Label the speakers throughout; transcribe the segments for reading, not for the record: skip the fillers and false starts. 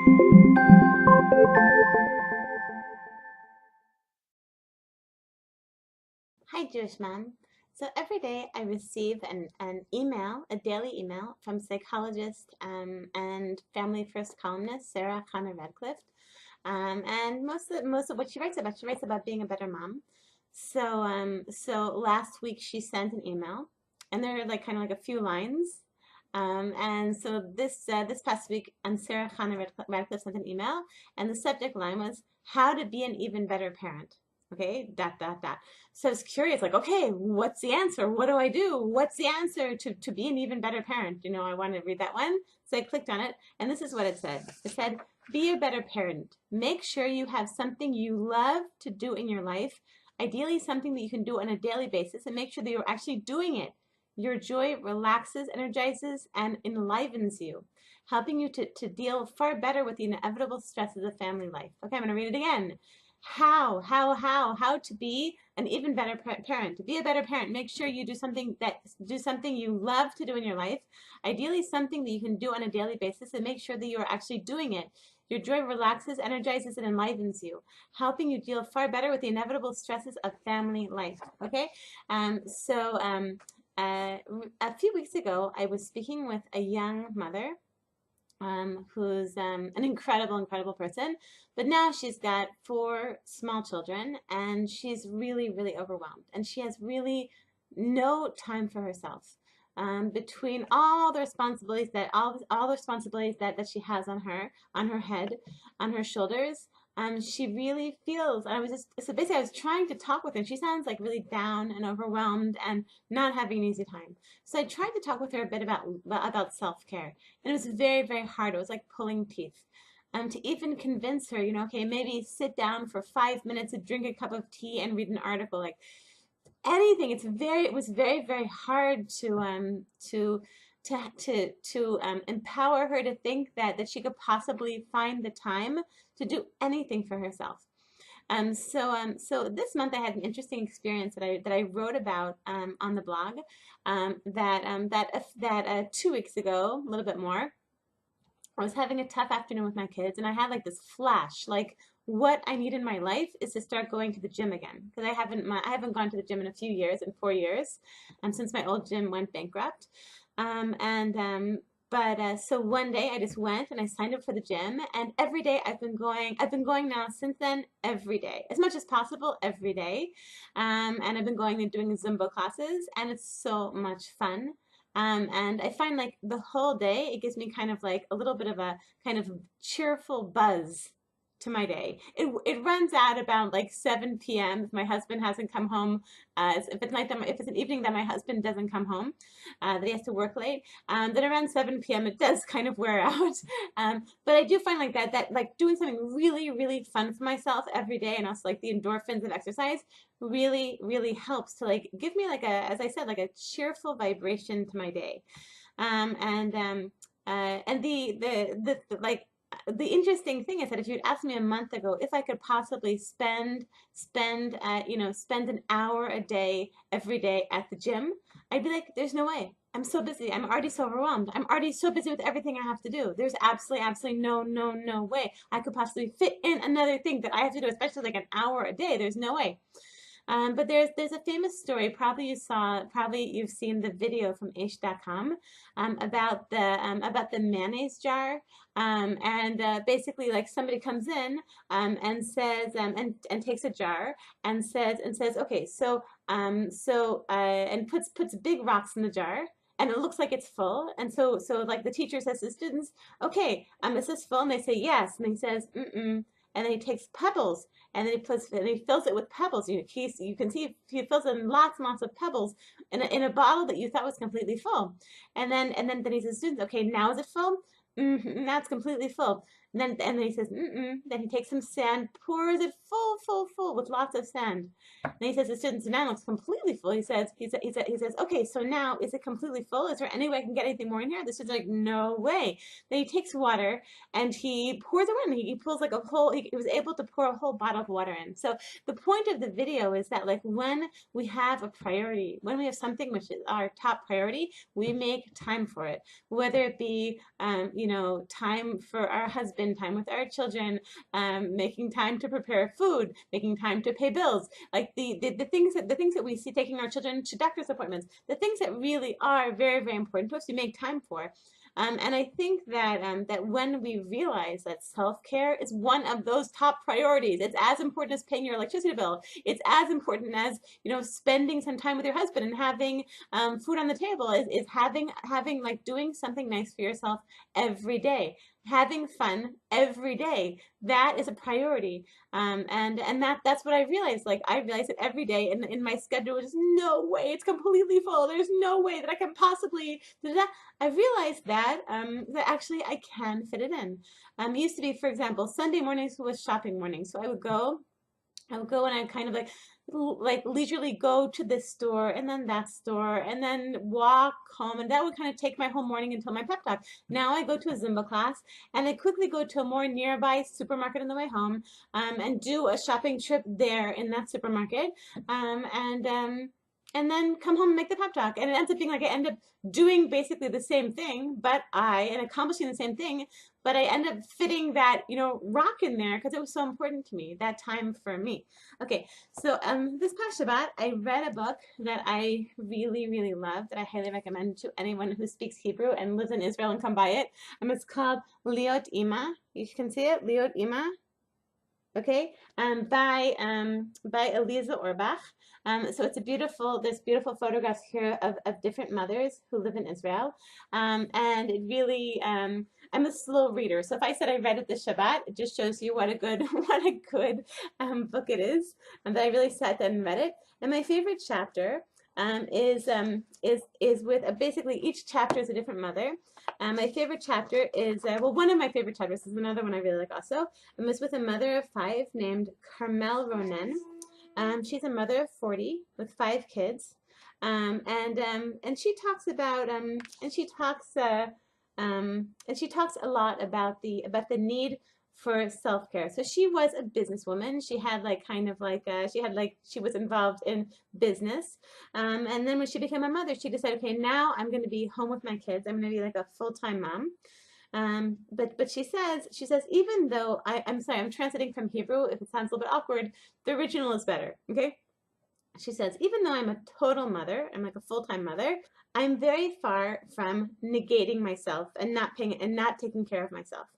Speaker 1: Hi, Jewish Mom. So every day I receive an email, a daily email from psychologist and family first columnist Sarah Connor Radcliffe. And most of what she writes about being a better mom. So last week she sent an email, and there are like kind of like a few lines. And so this past week, Sarah Connor Radcliffe sent an email, and the subject line was "How to be an even better parent." Okay, dot dot dot. So I was curious, like, okay, what's the answer? What do I do? What's the answer to be an even better parent? I wanted to read that one. So I clicked on it, and this is what it said. It said, be a better parent. Make sure you have something you love to do in your life, ideally something that you can do on a daily basis, and make sure that you're actually doing it. Your joy relaxes, energizes, and enlivens you, helping you to deal far better with the inevitable stresses of family life. Okay, I'm going to read it again. How to be an even better parent. To be a better parent, make sure you do something you love to do in your life, ideally something that you can do on a daily basis, and make sure that you are actually doing it. Your joy relaxes, energizes, and enlivens you, helping you deal far better with the inevitable stresses of family life. Okay, a few weeks ago, I was speaking with a young mother who's an incredible person. But now she's got 4 small children, and she's really overwhelmed. And she has really no time for herself. Between all the responsibilities all the responsibilities that she has on her head, on her shoulders, she really feels. And I was trying to talk with her, and she sounds like really down and overwhelmed and not having an easy time. So I tried to talk with her a bit about self-care, and it was very hard. It was like pulling teeth. To even convince her, okay, maybe sit down for 5 minutes and drink a cup of tea and read an article, like anything. It was very hard to empower her to think that she could possibly find the time to do anything for herself. So this month I had an interesting experience that I wrote about on the blog. That 2 weeks ago, a little bit more, I was having a tough afternoon with my kids, and I had like this flash, like what I need in my life is to start going to the gym again, because I haven't gone to the gym in a few years, in 4 years, since my old gym went bankrupt. And but So one day I just went and I signed up for the gym, and every day I've been going. I've been going now since then, every day, as much as possible, every day. And I've been going and doing Zumba classes, and it's so much fun. And I find like the whole day, it gives me kind of like a little bit of a kind of cheerful buzz to my day. It runs out about like 7 p.m. if my husband hasn't come home. If it's an evening that my husband doesn't come home, that he has to work late, then around 7 p.m. it does kind of wear out. But I do find like that like doing something really fun for myself every day, and also like the endorphins of exercise, really helps to like give me like as I said, like a cheerful vibration to my day. And the interesting thing is that if you'd asked me a month ago if I could possibly spend an hour a day every day at the gym, I'd be like, there's no way. I'm so busy. I'm already so overwhelmed. I'm already so busy with everything I have to do. There's absolutely no way I could possibly fit in another thing that I have to do, especially like an hour a day. There's no way. But there's a famous story. Probably you've seen the video from Aish.com about the mayonnaise jar. Basically, like somebody comes in and says and takes a jar and says, okay, and puts big rocks in the jar. And it looks like it's full, and so like the teacher says to the students, okay, is this full? And they say yes, and he says, mm-mm. And then he takes pebbles, and then he fills it with pebbles. You can see he fills in lots and lots of pebbles in a bottle that you thought was completely full. And then he says, students, okay, now is it full? Now it's completely full. And then he says, Then he takes some sand, pours it full with lots of sand. And he says to the students, now it looks completely full. He says, okay, so now is it completely full? Is there any way I can get anything more in here? The students are like, no way. Then he takes water and he pours it in. He pulls like he was able to pour a whole bottle of water in. So the point of the video is that like when we have a priority, when we have something which is our top priority, we make time for it. Whether it be time for our husband, time with our children, making time to prepare food, making time to pay bills, like the things that we see, taking our children to doctor's appointments, the things that really are very, very important to us, we make time for. And I think that when we realize that self-care is one of those top priorities, it's as important as paying your electricity bill. It's as important as spending some time with your husband and having food on the table. Is having like doing something nice for yourself every day, having fun every day. That is a priority. And that's what I realized. Like I realized that every day in my schedule, there's no way, it's completely full. There's no way that I can possibly do that. I realized that actually I can fit it in. It used to be, for example, Sunday mornings was shopping mornings. So I would go and I'd kind of like leisurely go to this store and then that store and then walk home, and that would kind of take my whole morning until my pep talk. Now I go to a Zumba class and I quickly go to a more nearby supermarket on the way home, and do a shopping trip there in that supermarket, um, and um, and then come home and make the pep talk. And it ends up being like I end up doing basically the same thing, and accomplishing the same thing, but I end up fitting that rock in there because it was so important to me, that time for me. Okay, so this past Shabbat, I read a book that I really, really love, that I highly recommend to anyone who speaks Hebrew and lives in Israel and come by it. It's called Liot Ima. You can see it, Liot Ima. Okay, by Eliza Orbach. So it's there's beautiful photographs here of different mothers who live in Israel. And it really, I'm a slow reader. So if I said I read it this Shabbat, it just shows you what a good, what a good book it is. And that I really sat down and read it. And my favorite chapter is with basically each chapter is a different mother. My favorite chapter is, one of my favorite chapters is another one I really like also. It was with a mother of 5 named Carmel Ronen. She's a mother of 40 with 5 kids. And she talks about, and she talks a lot about the need for self-care. So she was a businesswoman. She had she was involved in business. And then when she became a mother, she decided, okay, now I'm going to be home with my kids. I'm going to be like a full-time mom. But she says, even though I'm sorry, I'm translating from Hebrew. If it sounds a little bit awkward, the original is better. Okay. She says, even though I'm a total mother, I'm like a full-time mother, I'm very far from negating myself and not taking care of myself.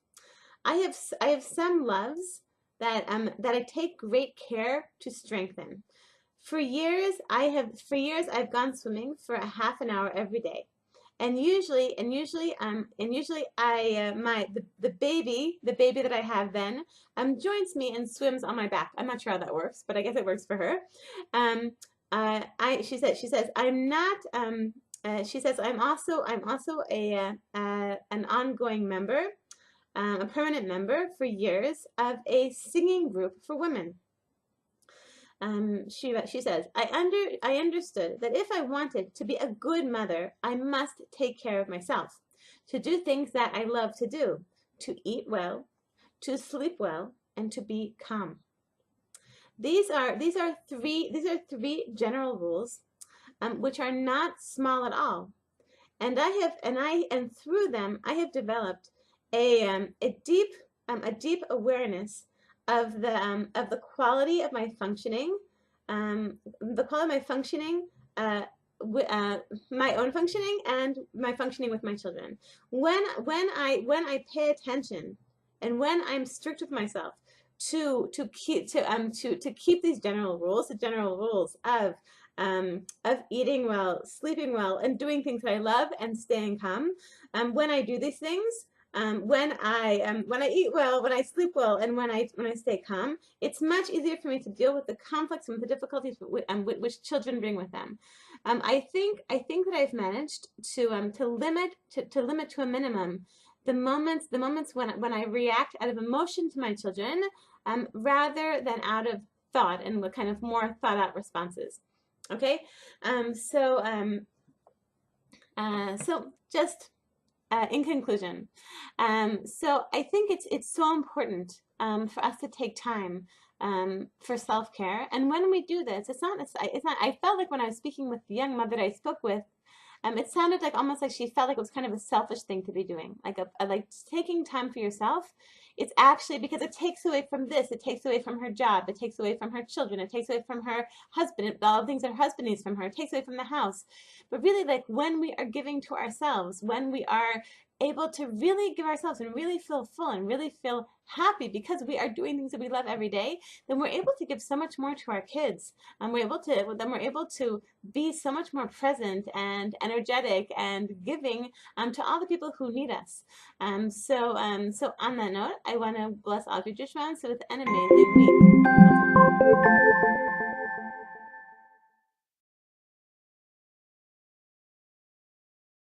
Speaker 1: I have some loves that I take great care to strengthen. For years I've gone swimming for a half an hour every day. And usually the baby that I have then joins me and swims on my back. I'm not sure how that works, but I guess it works for her. She says I'm not she says I'm also an ongoing member, a permanent member for years of a singing group for women. She says, I understood that if I wanted to be a good mother, I must take care of myself, to do things that I love to do, to eat well, to sleep well, and to be calm. These are three general rules, which are not small at all, and through them I have developed a deep awareness of the quality of my functioning, my own functioning and my functioning with my children. When I pay attention and when I'm strict with myself to keep these general rules, the general rules of eating well, sleeping well, and doing things that I love and staying calm. When I do these things, when I eat well, when I sleep well, and when I stay calm, it's much easier for me to deal with the conflicts and the difficulties which children bring with them. I think that I've managed to limit to a minimum the moments when I react out of emotion to my children, rather than out of thought and what kind of more thought out responses. Okay, so just in conclusion, so I think it's so important for us to take time for self-care. And when we do this, it's not. I felt like when I was speaking with the young mother that I spoke with, it sounded like almost like she felt like it was kind of a selfish thing to be doing, like like taking time for yourself. It's actually because it takes away from this, it takes away from her job, it takes away from her children, it takes away from her husband, all the things that her husband needs from her, it takes away from the house. But really, like when we are giving to ourselves, when we are able to really give ourselves and really feel full and really feel happy because we are doing things that we love every day, then we're able to give so much more to our kids. And we're able to be so much more present and energetic and giving to all the people who need us. So on that note, I want to bless all of you, Jushman, so with an amazing week.